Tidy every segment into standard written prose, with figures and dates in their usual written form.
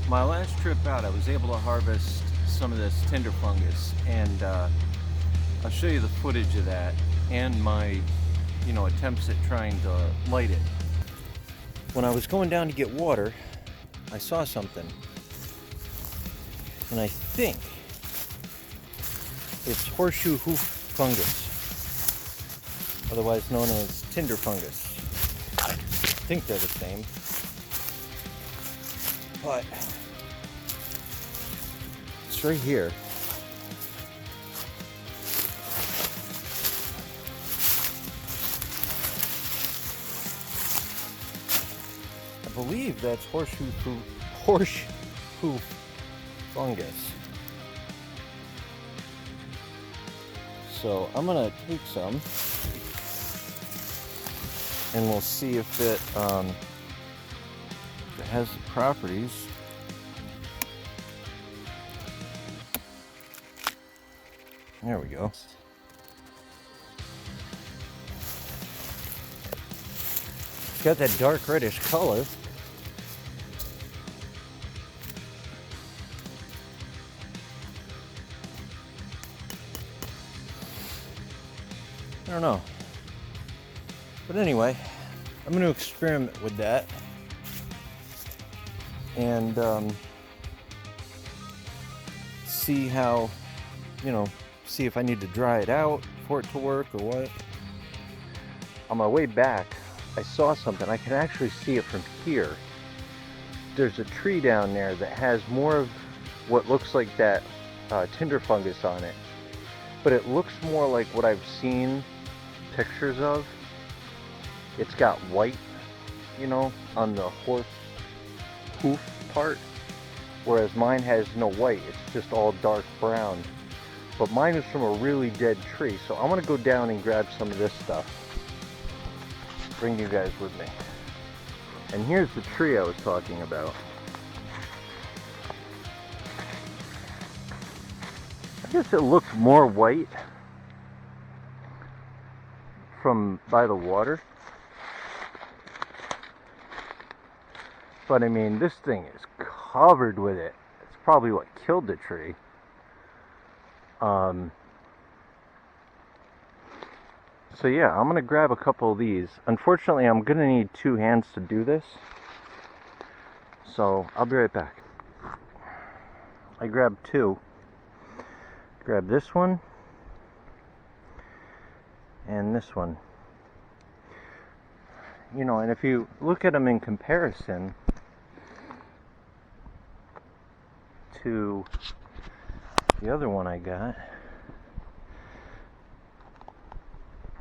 My last trip out, I was able to harvest some of this tinder fungus, and I'll show you the footage of that and my, attempts at trying to light it. When I was going down to get water, I saw something, and I think it's horseshoe hoof fungus, otherwise known as tinder fungus. I think they're the same, but it's right here. I believe that's horseshoe fungus. So I'm gonna take some, and we'll see if it has the properties. There we go. It's got that dark reddish color. I don't know. But anyway, I'm going to experiment with that and see how, see if I need to dry it out for it to work or what. On my way back, I saw something. I can actually see it from here. There's a tree down there that has more of what looks like that tinder fungus on it, but it looks more like what I've seen pictures of. It's got white, on the horse hoof part, whereas mine has no white. It's just all dark brown. But mine is from a really dead tree, so I'm gonna go down and grab some of this stuff. Bring you guys with me. And here's the tree I was talking about. I guess it looks more white from by the water. But I mean, this thing is covered with it. It's probably what killed the tree. So yeah, I'm gonna grab a couple of these. Unfortunately, I'm gonna need two hands to do this. So I'll be right back. I grabbed two. Grab this one and this one. And if you look at them in comparison to the other one I got,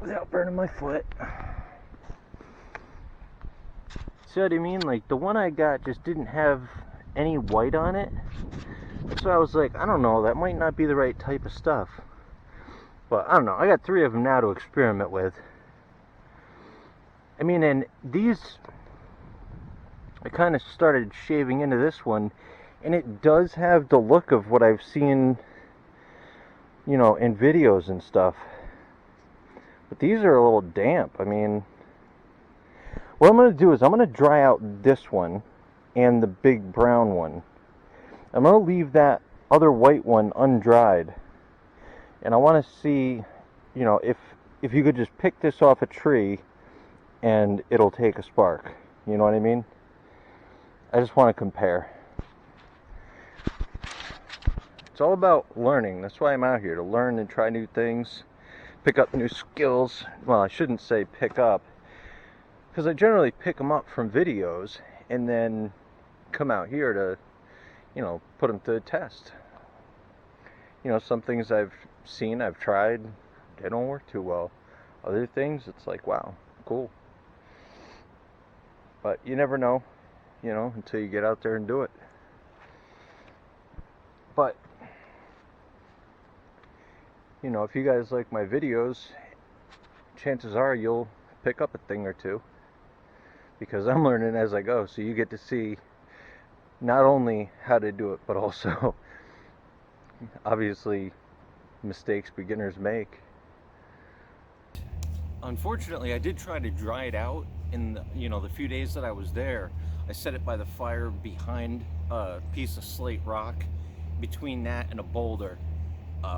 without burning my foot, see what I mean? Like, the one I got just didn't have any white on it. So I was like, I don't know, that might not be the right type of stuff. But I don't know, I got three of them now to experiment with. I mean, and these, I kind of started shaving into this one, and it does have the look of what I've seen, in videos and stuff. But these are a little damp. I mean, what I'm going to do is I'm going to dry out this one and the big brown one. I'm going to leave that other white one undried. And I want to see, if you could just pick this off a tree and it'll take a spark. You know what I mean? I just want to compare. It's all about learning. That's why I'm out here, to learn and try new things, pick up new skills. Well, I shouldn't say pick up, because I generally pick them up from videos and then come out here to, put them to the test. Some things I've seen, I've tried, they don't work too well. Other things, it's like, wow, cool. But you never know, until you get out there and do it. But, if you guys like my videos, chances are you'll pick up a thing or two. Because I'm learning as I go, so you get to see not only how to do it, but also, obviously, mistakes beginners make. Unfortunately, I did try to dry it out in the few days that I was there. I set it by the fire behind a piece of slate rock, between that and a boulder,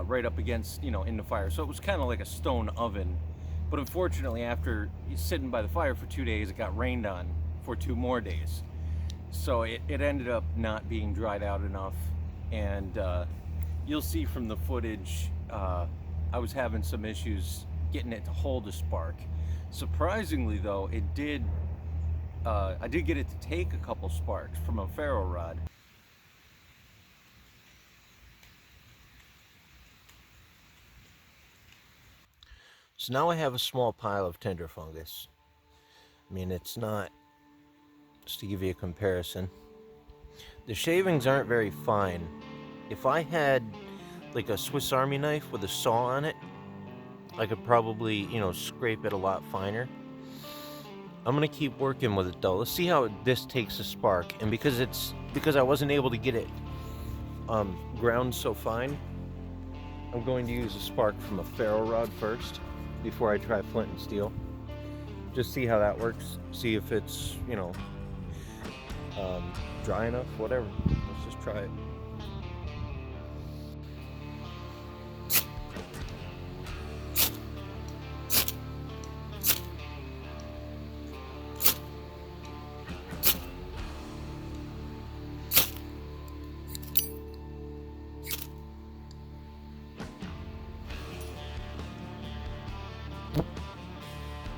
right up against, in the fire. So it was kind of like a stone oven. But unfortunately, after sitting by the fire for 2 days, it got rained on for 2 more days. So it ended up not being dried out enough. And you'll see from the footage, I was having some issues getting it to hold a spark. Surprisingly though, I did get it to take a couple sparks from a ferro rod. So now I have a small pile of tinder fungus. I mean, it's not, just to give you a comparison, the shavings aren't very fine. If I had like a Swiss Army knife with a saw on it, I could probably, scrape it a lot finer. I'm gonna keep working with it though. Let's see how this takes a spark. And because I wasn't able to get it ground so fine, I'm going to use a spark from a ferro rod first before I try flint and steel. Just see how that works. See if it's, dry enough, whatever. Let's just try it.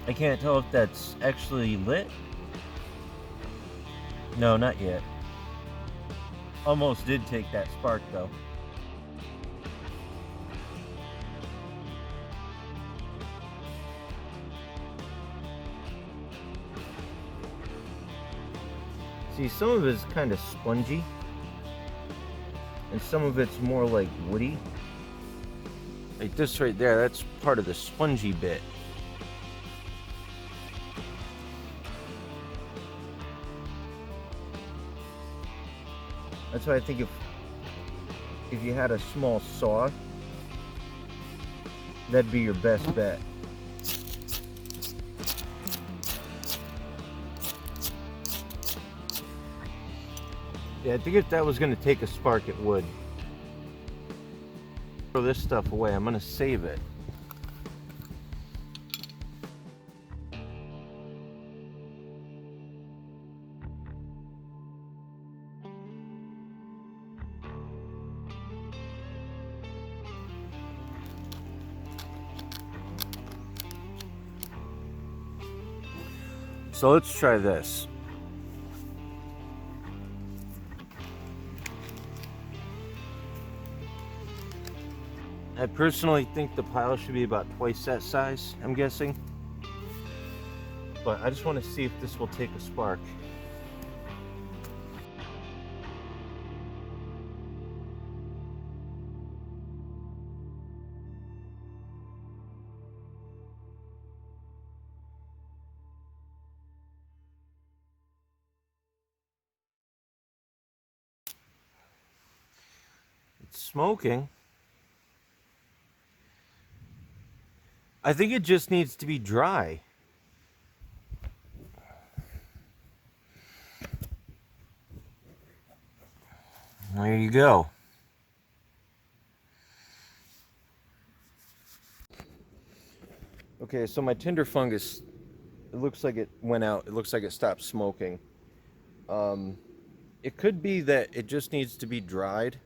I can't tell if that's actually lit. No, not yet. Almost did take that spark though. See, some of it's kind of spongy, and some of it's more like woody. Like this right there, that's part of the spongy bit. That's why I think if you had a small saw, that'd be your best bet. Yeah, I think if that was going to take a spark, it would. Throw this stuff away. I'm going to save it. So let's try this. I personally think the pile should be about twice that size, I'm guessing. But I just want to see if this will take a spark. It's smoking. I think it just needs to be dry. There you go. Okay, so my tinder fungus, it looks like it went out. It looks like it stopped smoking. It could be that it just needs to be dried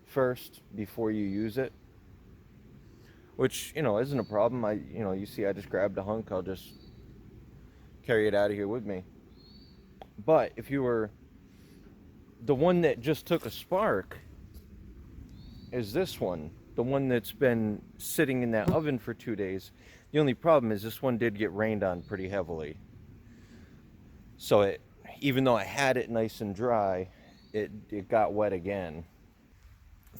first before you use it, which, isn't a problem. You see, I just grabbed a hunk. I'll just carry it out of here with me. But if you were the one that just took a spark, is this one, the one that's been sitting in that oven for 2 days. The only problem is this one did get rained on pretty heavily. So even though I had it nice and dry, it got wet again.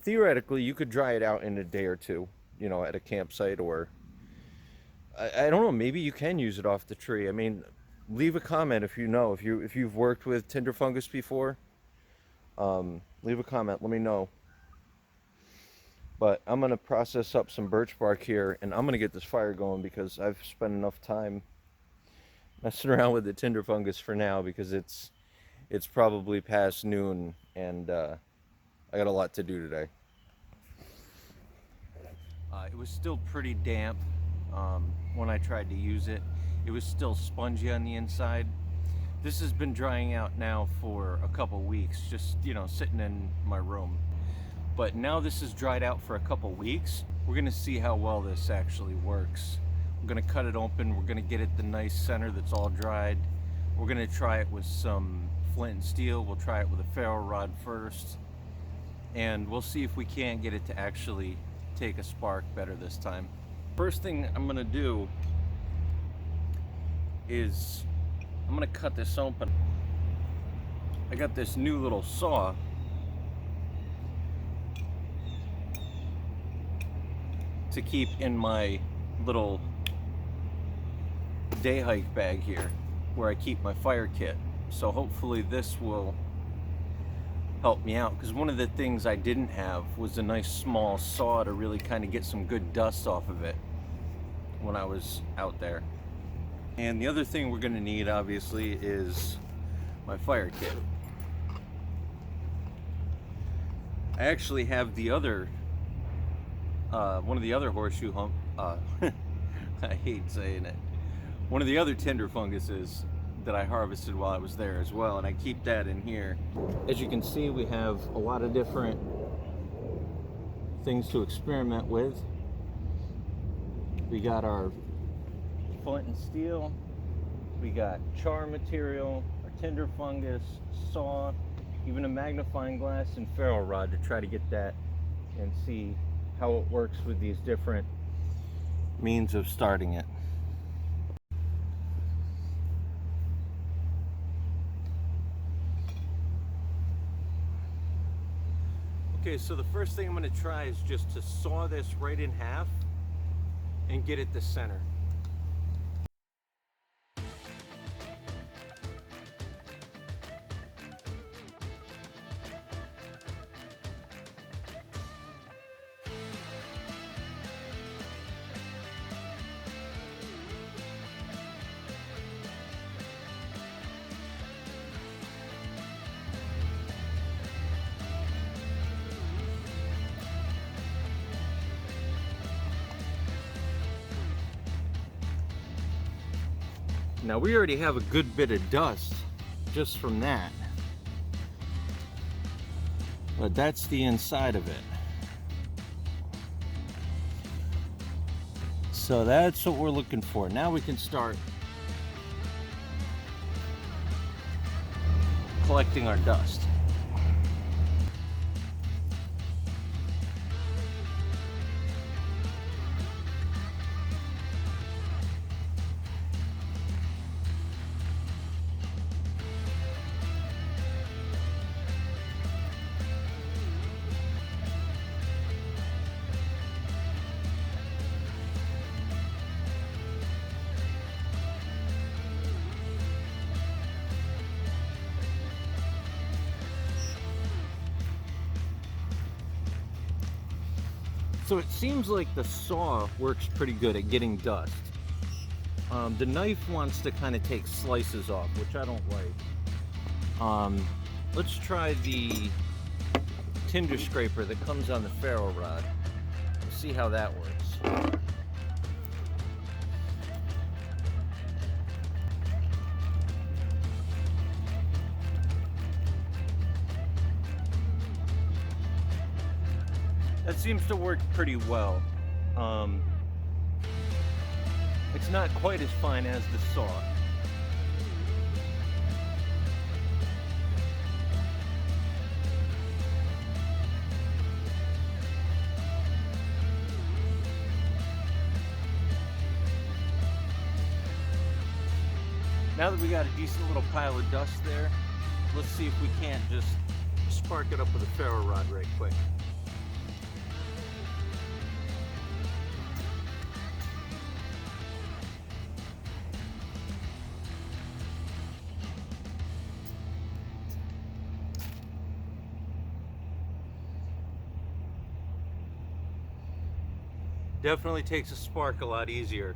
Theoretically, you could dry it out in a day or two, at a campsite, or I don't know, maybe you can use it off the tree. I mean, leave a comment if you know, if you've worked with tinder fungus before. Leave a comment, let me know. But I'm going to process up some birch bark here, and I'm going to get this fire going because I've spent enough time messing around with the tinder fungus for now, because it's it's probably past noon, and I got a lot to do today. It was still pretty damp when I tried to use it. It was still spongy on the inside. This has been drying out now for a couple weeks, just, you know, sitting in my room. But now this is dried out for a couple weeks. We're gonna see how well this actually works. We're gonna cut it open. We're gonna get it the nice center that's all dried. We're gonna try it with some Flint&steel. We'll try it with a ferro rod first. And we'll see if we can't get it to actually take a spark better this time. First thing I'm gonna do is I'm gonna cut this open. I got this new little saw. To keep in my little day hike bag here where I keep my fire kit. So hopefully this will help me out, because one of the things I didn't have was a nice small saw to really kind of get some good dust off of it when I was out there. And the other thing we're going to need, obviously, is my fire kit. I actually have the other one of the other horseshoe hump, I hate saying it, one of the other Tinder funguses that I harvested while I was there as well, and I keep that in here. As you can see, we have a lot of different things to experiment with. We got our Flint&steel, we got char material, our Tinder fungus, saw, even a magnifying glass and ferro rod to try to get that and see how it works with these different means of starting it. Okay, so the first thing I'm going to try is just to saw this right in half and get it to center. Now we already have a good bit of dust just from that, but that's the inside of it. So that's what we're looking for. Now we can start collecting our dust. So it seems like the saw works pretty good at getting dust. The knife wants to kind of take slices off, which I don't like. Let's try the tinder scraper that comes on the ferro rod. We'll see how that works. That seems to work pretty well. It's not quite as fine as the saw. Now that we got a decent little pile of dust there, let's see if we can't just spark it up with a ferro rod right quick. Definitely takes a spark a lot easier.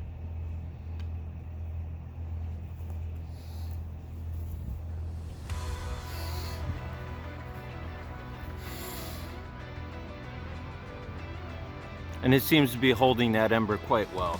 And it seems to be holding that ember quite well.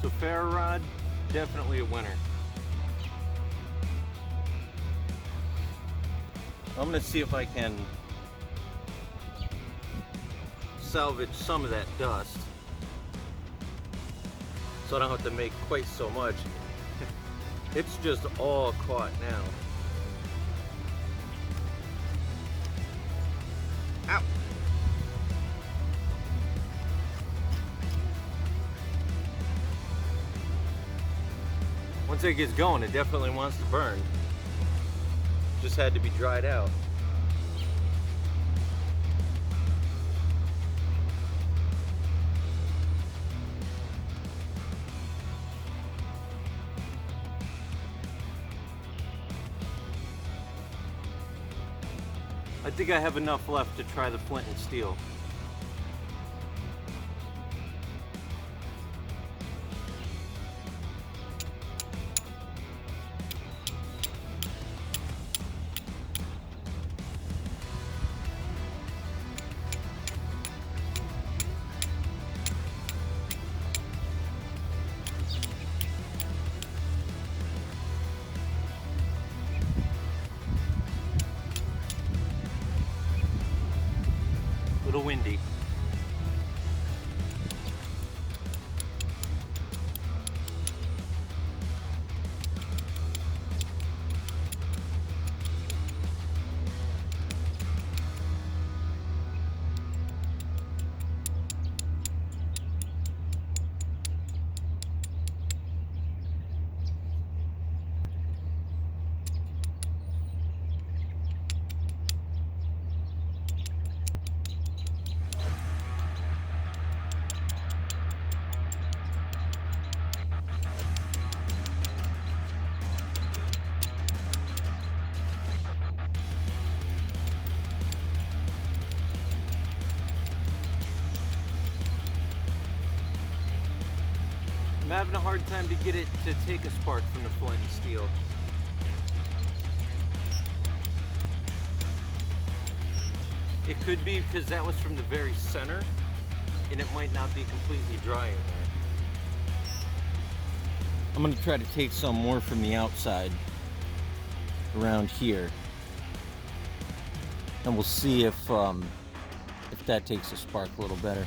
So ferro rod, definitely a winner. I'm gonna see if I can salvage some of that dust so I don't have to make quite so much. It's just all caught now. Ow! Once it gets going, it definitely wants to burn. Just had to be dried out. I think I have enough left to try the flint and steel. Little windy. I'm having a hard time to get it to take a spark from the flint and steel. It could be because that was from the very center and it might not be completely dry in there. I'm going to try to take some more from the outside around here and we'll see if that takes a spark a little better.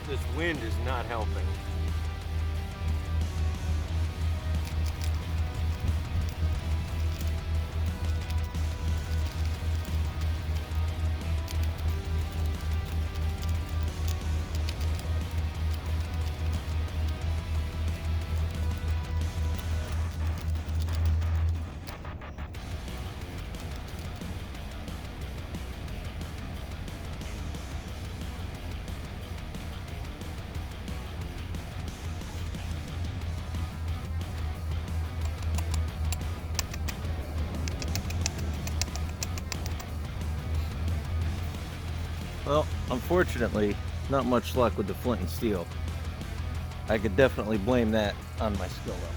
This wind is not helping. Well, unfortunately, not much luck with the flint and steel. I could definitely blame that on my skill level.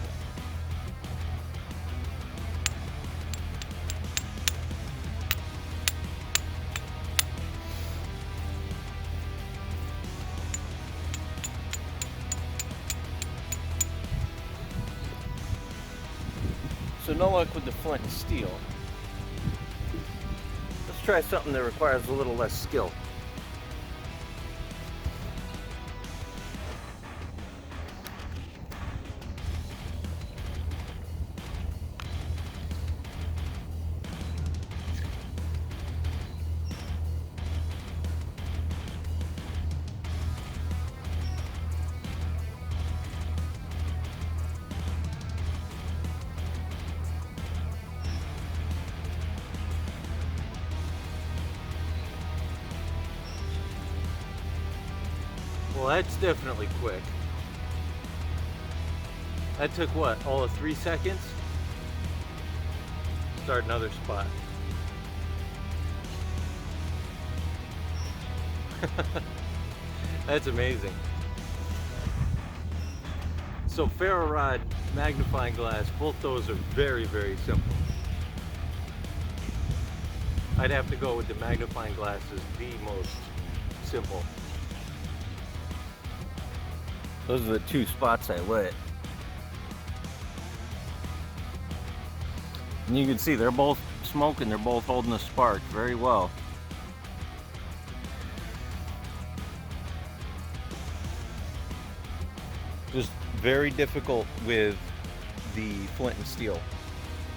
So no luck with the flint and steel. Let's try something that requires a little less skill. Well, that's definitely quick. That took what, all of 3 seconds? Start another spot. That's amazing. So ferro rod, magnifying glass, both those are very, very simple. I'd have to go with the magnifying glass as the most simple. Those are the 2 spots I lit. And you can see they're both smoking, they're both holding the spark very well. Just very difficult with the flint and steel.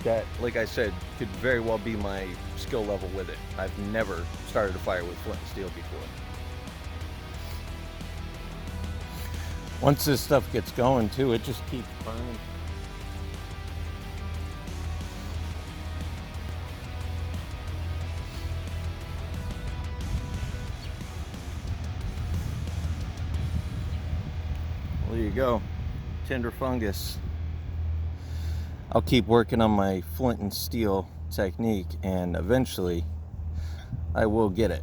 That, like I said, could very well be my skill level with it. I've never started a fire with flint and steel before. Once this stuff gets going too, it just keeps burning. Well, there you go, Tinder Fungus. I'll keep working on my flint and steel technique, and eventually I will get it.